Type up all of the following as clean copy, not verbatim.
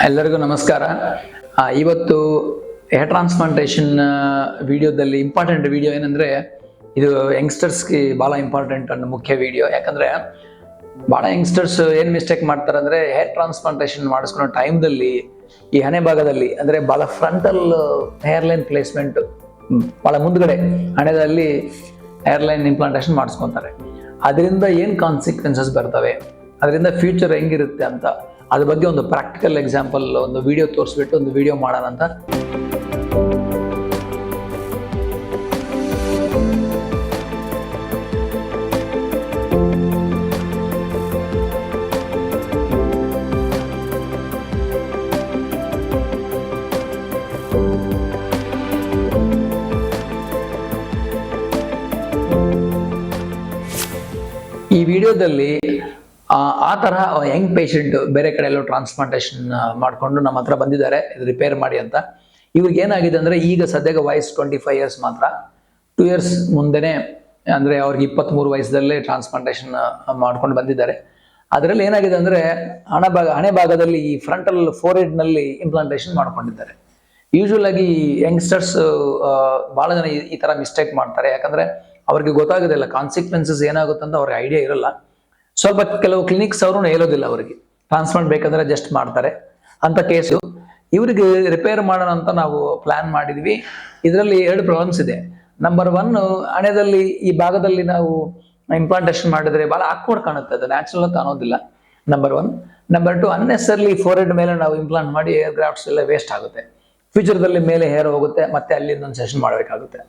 ಎಲ್ಲರಿಗೂ ನಮಸ್ಕಾರ. ಇವತ್ತು ಹೇರ್ ಟ್ರಾನ್ಸ್ಪ್ಲಾಂಟೇಷನ್ ವಿಡಿಯೋದಲ್ಲಿ ಇಂಪಾರ್ಟೆಂಟ್ ವಿಡಿಯೋ ಏನಂದರೆ, ಇದು ಯಂಗ್ಸ್ಟರ್ಸ್ಗೆ ಭಾಳ ಇಂಪಾರ್ಟೆಂಟ್ ಅನ್ನೋ ಮುಖ್ಯ ವಿಡಿಯೋ. ಯಾಕಂದರೆ ಭಾಳ ಯಂಗ್ಸ್ಟರ್ಸ್ ಏನು ಮಿಸ್ಟೇಕ್ ಮಾಡ್ತಾರೆ ಅಂದರೆ, ಹೇರ್ ಟ್ರಾನ್ಸ್ಪ್ಲಾಂಟೇಷನ್ ಮಾಡಿಸ್ಕೊಳೋ ಟೈಮ್ದಲ್ಲಿ ಈ ಹಣೆ ಭಾಗದಲ್ಲಿ ಅಂದರೆ ಭಾಳ ಫ್ರಂಟಲ್ ಹೇರ್ಲೈನ್ ಪ್ಲೇಸ್ಮೆಂಟ್ ಭಾಳ ಮುಂದ್ಗಡೆ ಹಣೆದಲ್ಲಿ ಹೇರ್ಲೈನ್ ಇಂಪ್ಲಾಂಟೇಷನ್ ಮಾಡಿಸ್ಕೊತಾರೆ. ಅದರಿಂದ ಏನು ಕಾನ್ಸಿಕ್ವೆನ್ಸಸ್ ಬರ್ತವೆ, ಅದರಿಂದ ಫ್ಯೂಚರ್ ಹೆಂಗಿರುತ್ತೆ ಅಂತ ಅದ್ರ ಬಗ್ಗೆ ಒಂದು ಪ್ರಾಕ್ಟಿಕಲ್ ಎಕ್ಸಾಂಪಲ್ ಒಂದು ವಿಡಿಯೋ ತೋರಿಸ್ಬಿಟ್ಟು ಒಂದು ವಿಡಿಯೋ ಮಾಡೋಣ ಅಂತ. ಈ ವಿಡಿಯೋದಲ್ಲಿ ಆ ತರಹ ಯಂಗ್ ಪೇಷಂಟ್ ಬೇರೆ ಕಡೆ ಎಲ್ಲೋ ಟ್ರಾನ್ಸ್ಪ್ಲಾಂಟೇಷನ್ ಮಾಡಿಕೊಂಡು ನಮ್ಮ ಹತ್ರ ಬಂದಿದ್ದಾರೆ, ಇದು ರಿಪೇರ್ ಮಾಡಿ ಅಂತ. ಇವ್ರಿಗೆ ಏನಾಗಿದೆ ಅಂದರೆ, ಈಗ ಸದ್ಯಕ್ಕೆ ವಯಸ್ಸು 25 ಇಯರ್ಸ್ ಮಾತ್ರ. 2 ಇಯರ್ಸ್ ಮುಂದೆನೇ ಅಂದರೆ ಅವ್ರಿಗೆ 23 ವಯಸ್ಸಲ್ಲೇ ಟ್ರಾನ್ಸ್ಪ್ಲಾಂಟೇಷನ್ ಮಾಡ್ಕೊಂಡು ಬಂದಿದ್ದಾರೆ. ಅದರಲ್ಲಿ ಏನಾಗಿದೆ ಅಂದರೆ, ಹಣೆ ಭಾಗದಲ್ಲಿ ಈ ಫ್ರಂಟಲ್ ಫೋರ್ಹೆಡ್ನಲ್ಲಿ ಇಂಪ್ಲಾಂಟೇಷನ್ ಮಾಡ್ಕೊಂಡಿದ್ದಾರೆ. ಯೂಶುವಲ್ ಆಗಿ ಯಂಗ್ಸ್ಟರ್ಸ್ ಭಾಳ ಜನ ಈ ಥರ ಮಿಸ್ಟೇಕ್ ಮಾಡ್ತಾರೆ. ಯಾಕಂದರೆ ಅವ್ರಿಗೆ ಗೊತ್ತಾಗೋದಿಲ್ಲ ಕಾನ್ಸಿಕ್ವೆನ್ಸಸ್ ಏನಾಗುತ್ತೆ ಅಂತ ಅವ್ರಿಗೆ ಐಡಿಯಾ ಇರಲ್ಲ. ಸ್ವಲ್ಪ ಕೆಲವು ಕ್ಲಿನಿಕ್ಸ್ ಅವರು ಹೇಳೋದಿಲ್ಲ, ಅವರಿಗೆ ಟ್ರಾನ್ಸ್ಪ್ಲಾಂಟ್ ಬೇಕಂದ್ರೆ ಜಸ್ಟ್ ಮಾಡ್ತಾರೆ ಅಂತ ಕೇಸು. ಇವರಿಗೆ ರಿಪೇರ್ ಮಾಡೋಣ ಅಂತ ನಾವು ಪ್ಲಾನ್ ಮಾಡಿದ್ವಿ. ಇದರಲ್ಲಿ 2 ಪ್ರಾಬ್ಲಮ್ಸ್ ಇದೆ. ನಂಬರ್ 1, ಹಣೆದಲ್ಲಿ ಈ ಭಾಗದಲ್ಲಿ ನಾವು ಇಂಪ್ಲಾಂಟೇಷನ್ ಮಾಡಿದ್ರೆ ಭಾಳ ಆಕ್ವರ್ಡ್ ಕಾಣುತ್ತೆ, ಅದು ನ್ಯಾಚುರಲ್ ಕಾಣೋದಿಲ್ಲ. ನಂಬರ್ 1. ನಂಬರ್ 2, ಅನ್ನೆಸರ್ಲಿ ಫೋರ್ಹೆಡ್ ಮೇಲೆ ನಾವು ಇಂಪ್ಲಾಂಟ್ ಮಾಡಿ ಹೇರ್ ಗ್ರಾಫ್ಟ್ಸ್ ಎಲ್ಲ ವೇಸ್ಟ್ ಆಗುತ್ತೆ. ಫ್ಯೂಚರ್ದಲ್ಲಿ ಮೇಲೆ ಹೇರ್ ಹೋಗುತ್ತೆ, ಮತ್ತೆ ಅಲ್ಲಿಂದ ಒಂದು ಸೆಷನ್ ಮಾಡಬೇಕಾಗುತ್ತೆ.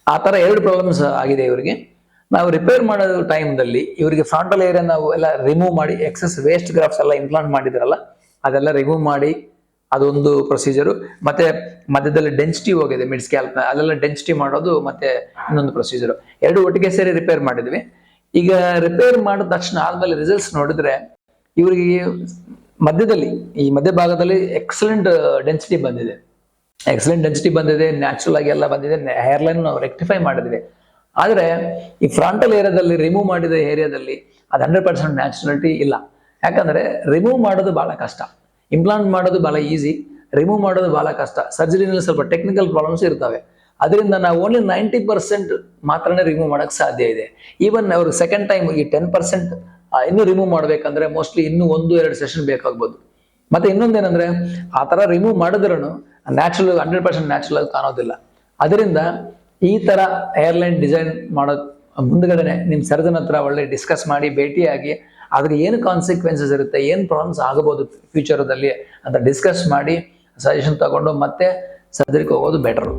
ಆ ಥರ 2 ಪ್ರಾಬ್ಲಮ್ಸ್ ಆಗಿದೆ ಇವರಿಗೆ. ನಾವು ರಿಪೇರ್ ಮಾಡೋ ಟೈಮ್ದಲ್ಲಿ ಇವರಿಗೆ ಫ್ರಂಟಲ್ ಏರಿಯಾ ನಾವು ಎಲ್ಲ ರಿಮೂವ್ ಮಾಡಿ, ಎಕ್ಸಸ್ ವೇಸ್ಟ್ ಗ್ರಾಫ್ಟ್ಸ್ ಎಲ್ಲ ಇಂಪ್ಲಾಂಟ್ ಮಾಡಿದ್ರಲ್ಲ ಅದೆಲ್ಲ ರಿಮೂವ್ ಮಾಡಿ, ಅದೊಂದು ಪ್ರೊಸೀಜರು. ಮತ್ತೆ ಮಧ್ಯದಲ್ಲಿ ಡೆನ್ಸಿಟಿ ಹೋಗಿದೆ ಮಿಡ್ ಸ್ಕ್ಯಾಲ್ಪ್, ಅದೆಲ್ಲ ಡೆನ್ಸಿಟಿ ಮಾಡೋದು ಮತ್ತೆ ಇನ್ನೊಂದು ಪ್ರೊಸೀಜರು. 2 ಒಟ್ಟಿಗೆ ಸೇರಿ ರಿಪೇರ್ ಮಾಡಿದ್ವಿ. ಈಗ ರಿಪೇರ್ ಮಾಡಿದ ತಕ್ಷಣ ಆದ್ಮೇಲೆ ರಿಸಲ್ಟ್ಸ್ ನೋಡಿದ್ರೆ ಇವರಿಗೆ ಮಧ್ಯದಲ್ಲಿ ಈ ಮಧ್ಯಭಾಗದಲ್ಲಿ ಎಕ್ಸಲೆಂಟ್ ಡೆನ್ಸಿಟಿ ಬಂದಿದೆ. ನ್ಯಾಚುರಲ್ ಆಗಿ ಎಲ್ಲ ಬಂದಿದೆ. ಹೇರ್ಲೈನ್ ನಾವು ರೆಕ್ಟಿಫೈ ಮಾಡಿದ್ವಿ. ಆದರೆ ಈ ಫ್ರಂಟಲ್ ಏರಿಯಾದಲ್ಲಿ ರಿಮೂವ್ ಮಾಡಿದ ಏರಿಯಾದಲ್ಲಿ ಅದು 100% ನ್ಯಾಚುರಲಿಟಿ ಇಲ್ಲ. ಯಾಕಂದರೆ ರಿಮೂವ್ ಮಾಡೋದು ಭಾಳ ಕಷ್ಟ, ಇಂಪ್ಲಾಂಟ್ ಮಾಡೋದು ಭಾಳ ಈಸಿ, ರಿಮೂವ್ ಮಾಡೋದು ಭಾಳ ಕಷ್ಟ. ಸರ್ಜರಿನಲ್ಲಿ ಸ್ವಲ್ಪ ಟೆಕ್ನಿಕಲ್ ಪ್ರಾಬ್ಲಮ್ಸ್ ಇರ್ತವೆ. ಅದರಿಂದ ನಾವು ಓನ್ಲಿ 90% ಮಾತ್ರನೇ ರಿಮೂವ್ ಮಾಡೋಕ್ಕೆ ಸಾಧ್ಯ ಇದೆ. ಈವನ್ ಅವ್ರಿಗೆ ಸೆಕೆಂಡ್ ಟೈಮ್ ಈ 10% ಇನ್ನೂ ರಿಮೂವ್ ಮಾಡಬೇಕಂದ್ರೆ ಮೋಸ್ಟ್ಲಿ ಇನ್ನೂ 1-2 ಸೆಷನ್ ಬೇಕಾಗ್ಬೋದು. ಮತ್ತು ಇನ್ನೊಂದೇನೆಂದರೆ, ಆ ಥರ ರಿಮೂವ್ ಮಾಡಿದ್ರೂ ನ್ಯಾಚುರಲ್ 100% ನ್ಯಾಚುರಲ್ ಕಾಣೋದಿಲ್ಲ. ಅದರಿಂದ ಈ ಥರ ಏರ್ಲೈನ್ ಡಿಸೈನ್ ಮಾಡೋದು ಮುಂದ್ಗಡೆ ನಿಮ್ಮ ಸರ್ಜನ್ ಹತ್ರ ಒಳ್ಳೆ ಡಿಸ್ಕಸ್ ಮಾಡಿ, ಭೇಟಿಯಾಗಿ ಅದ್ರ ಏನು ಕಾನ್ಸಿಕ್ವೆನ್ಸಸ್ ಇರುತ್ತೆ, ಏನು ಪ್ರಾಬ್ಲಮ್ಸ್ ಆಗಬಹುದು ಫ್ಯೂಚರ್ದಲ್ಲಿ ಅಂತ ಡಿಸ್ಕಸ್ ಮಾಡಿ ಸಜೆಷನ್ ತಗೊಂಡು ಮತ್ತೆ ಸರ್ಜರಿಗೆ ಹೋಗೋದು ಬೆಟರು.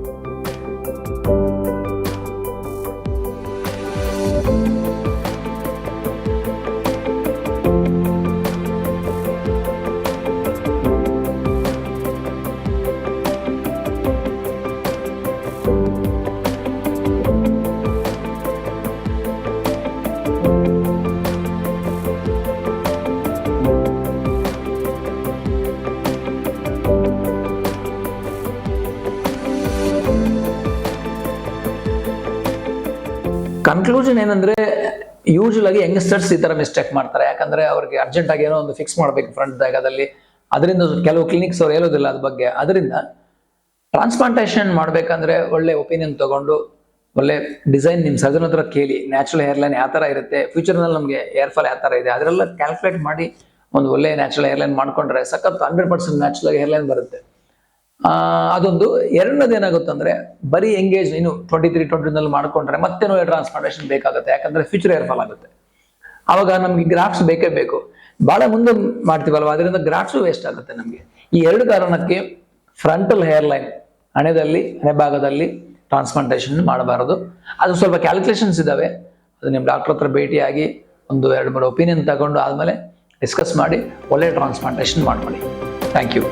ಕನ್ಕ್ಲೂಷನ್ ಏನಂದ್ರೆ, ಯೂಶುವಲ್ ಆಗಿ ಯಂಗ್ಸ್ಟರ್ಸ್ ಈ ತರ ಮಿಸ್ಟೇಕ್ ಮಾಡ್ತಾರೆ. ಯಾಕಂದ್ರೆ ಅವ್ರಿಗೆ ಅರ್ಜೆಂಟ್ ಆಗಿ ಏನೋ ಒಂದು ಫಿಕ್ಸ್ ಮಾಡ್ಬೇಕು ಫ್ರಂಟ್ ಜಾಗದಲ್ಲಿ, ಅದರಿಂದ ಕೆಲವು ಕ್ಲಿನಿಕ್ಸ್ ಅವ್ರು ಹೇಳೋದಿಲ್ಲ ಅದ್ರ ಬಗ್ಗೆ. ಅದರಿಂದ ಟ್ರಾನ್ಸ್ಪ್ಲಾಂಟೇಷನ್ ಮಾಡ್ಬೇಕಂದ್ರೆ ಒಳ್ಳೆ ಒಪಿನಿಯನ್ ತಗೊಂಡು ಒಳ್ಳೆ ಡಿಸೈನ್ ನಿಮ್ಮ ಸರ್ಜನ್ ಹತ್ರ ಕೇಳಿ, ನ್ಯಾಚುರಲ್ ಹೇರ್ಲೈನ್ ಯಾವ ತರ ಇರುತ್ತೆ, ಫ್ಯೂಚರ್ನಲ್ಲಿ ನಮಗೆ ಹೇರ್ ಫಾಲ್ ಯಾವ ತರ ಇದೆ, ಅದರೆಲ್ಲ ಕ್ಯಾಲ್ಕುಲೇಟ್ ಮಾಡಿ ಒಂದು ಒಳ್ಳೆ ನ್ಯಾಚುರಲ್ ಹೇರ್ಲೈನ್ ಮಾಡ್ಕೊಂಡ್ರೆ ಸಖತ್ 100% ನ್ಯಾಚುರಲ್ ಹೇರ್ಲೈನ್ ಬರುತ್ತೆ. ಅದೊಂದು. ಎರಡನೇದು ಏನಾಗುತ್ತೆ ಅಂದ್ರೆ, ಬರೀ ಎಂಗೇಜ್ ಇನ್ನು 23-24 ಮಾಡ್ಕೊಂಡ್ರೆ ಮತ್ತೇನೋ ಟ್ರಾನ್ಸ್ಪ್ಲಾಂಟೇಷನ್ ಬೇಕಾಗುತ್ತೆ. ಯಾಕಂದ್ರೆ ಫ್ಯೂಚರ್ ಹೇರ್ ಫಾಲ್ ಆಗುತ್ತೆ. ಅವಾಗ ನಮ್ಗೆ ಗ್ರಾಫ್ಟ್ಸ್ ಬೇಕೇ ಬೇಕು. ಭಾಳ ಮುಂದೆ ಮಾಡ್ತೀವಲ್ವ, ಅದರಿಂದ ಗ್ರಾಫ್ಟ್ಸು ವೇಸ್ಟ್ ಆಗುತ್ತೆ ನಮಗೆ. ಈ 2 ಕಾರಣಕ್ಕೆ ಫ್ರಂಟಲ್ ಹೇರ್ಲೈನ್ ಹಣೆ ಭಾಗದಲ್ಲಿ ಟ್ರಾನ್ಸ್ಪ್ಲಾಂಟೇಷನ್ ಮಾಡಬಾರದು. ಅದು ಸ್ವಲ್ಪ ಕ್ಯಾಲ್ಕುಲೇಷನ್ಸ್ ಇದ್ದಾವೆ. ಅದು ನಿಮ್ಮ ಡಾಕ್ಟರ್ ಹತ್ರ ಭೇಟಿಯಾಗಿ 1-2 ಒಪಿನಿಯನ್ ತಗೊಂಡು ಆದಮೇಲೆ ಡಿಸ್ಕಸ್ ಮಾಡಿ ಒಳ್ಳೆ ಟ್ರಾನ್ಸ್ಪ್ಲಾಂಟೇಷನ್ ಮಾಡ್ಕೊಳ್ಳಿ. Thank you.